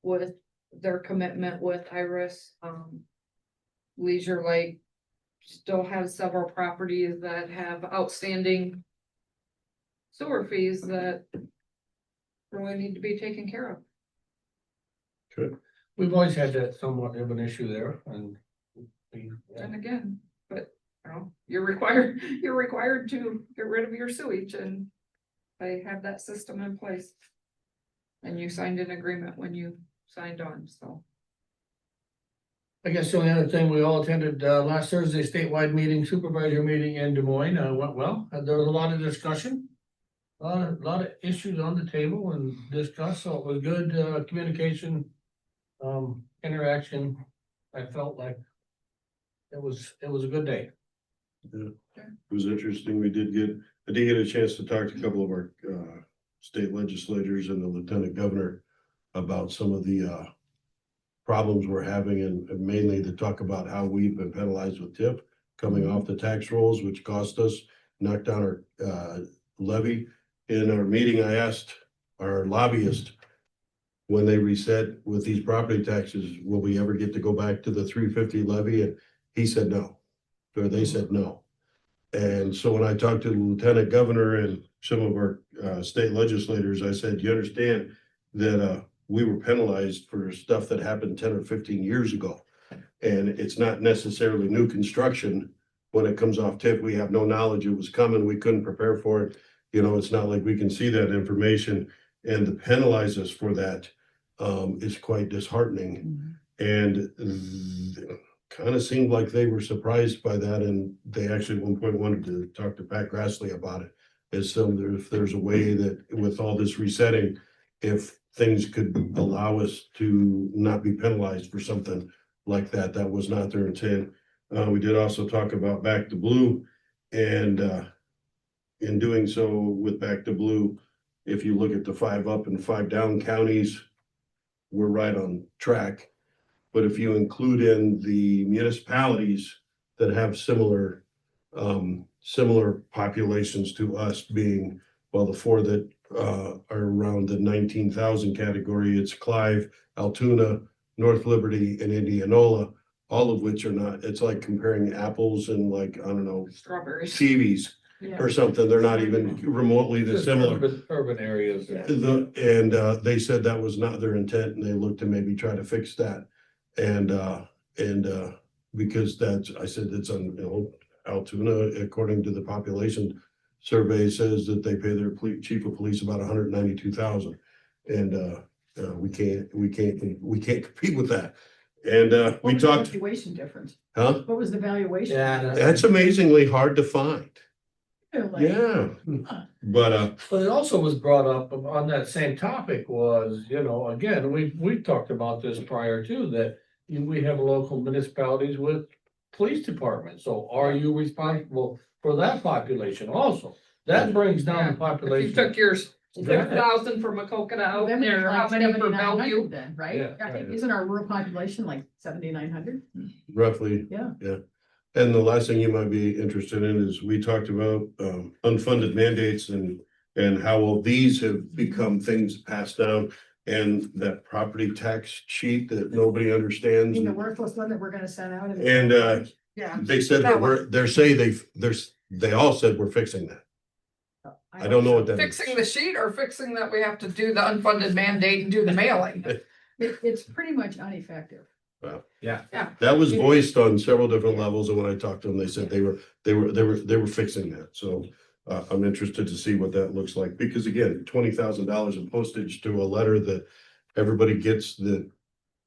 with their commitment with Iris. Leisure Lake still has several properties that have outstanding sewer fees that really need to be taken care of. Good. We've always had that somewhat of an issue there and. And again, but you know, you're required to get rid of your sewage, and they have that system in place. And you signed an agreement when you signed on, so. I guess the only other thing, we all attended last Thursday statewide meeting, supervisor meeting in Des Moines, went well. There was a lot of discussion. A lot of issues on the table and discussed, so it was good communication, interaction. I felt like it was a good day. Yeah. It was interesting. I did get a chance to talk to a couple of our state legislators and the lieutenant governor about some of the problems we're having, and mainly to talk about how we've been penalized with TIP coming off the tax rolls, which cost us, knocked down our levy. In our meeting, I asked our lobbyist, when they reset with these property taxes, will we ever get to go back to the 350 levy? And he said no, or they said no. And so when I talked to the lieutenant governor and some of our state legislators, I said, you understand that we were penalized for stuff that happened 10 or 15 years ago. And it's not necessarily new construction. When it comes off TIP, we have no knowledge it was coming. We couldn't prepare for it. You know, it's not like we can see that information, and to penalize us for that is quite disheartening. And kind of seemed like they were surprised by that. And they actually at one point wanted to talk to Pat Grassley about it. As if there's a way that with all this resetting, if things could allow us to not be penalized for something like that. That was not their intent. We did also talk about Back to Blue, and in doing so with Back to Blue, if you look at the 5 up and 5 down counties, we're right on track. But if you include in the municipalities that have similar populations to us, being, well, the 4 that are around the 19,000 category, it's Clive, Altoona, North Liberty, and Indianola, all of which are not, it's like comparing apples and, like, I don't know, Strawberries. kiwis or something. They're not even remotely Just similar. urban areas. They said that was not their intent, and they looked to maybe try to fix that. And because I said it's on, you know, Altoona, according to the population survey, says that they pay their chief of police about $192,000, and we can't compete with that. And we What was the talked. valuation difference? Huh? What was the valuation? Yeah, That's amazingly hard to find. Really? Yeah, but But it also was brought up on that same topic was, you know, again, we talked about this prior to that. We have local municipalities with police departments, so are you responsible for that population also? That brings down the If you population. took yours, 6,000 for Macokota out Then there, we're how like many for 7,900 Bellevue? then, right? Yeah, I think, right. isn't our rural population like 7,900? roughly. Yeah. Yeah. And the last thing you might be interested in is we talked about unfunded mandates and how all these have become things passed down. And that property tax sheet that nobody I understands. mean, the worthless one that we're gonna send out. And Yeah. they said that they all said we're fixing that. I don't know what that is. Fixing the sheet or fixing that we have to do the unfunded mandate and do the mailing? It's pretty much ineffective. That was voiced on several different levels, and when I talked to them, they said they were fixing that, so. I'm interested to see what that looks like, because again, $20,000 in postage to a letter that everybody gets that.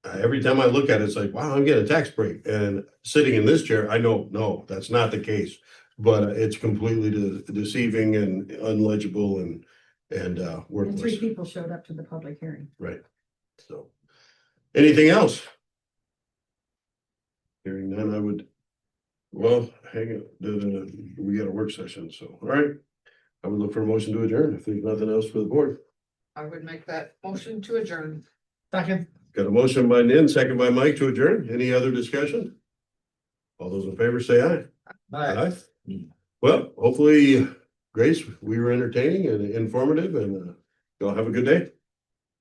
Every time I look at it, it's like, wow, I'm getting a tax break, and sitting in this chair, I know, no, that's not the case. But it's completely deceiving and unlegible and And worthless, 3 people showed up to the public hearing. right? So, anything else? Hearing none, I would, well, hang on, we got a work session, so, all right. I would look for a motion to adjourn if there's nothing else for the board. I would make that motion to adjourn. Second. Got a motion by Nan, second by Mike to adjourn. Any other discussion? All those in favor say aye. Aye. Well, hopefully, Grace, we were entertaining and informative, and y'all have a good day.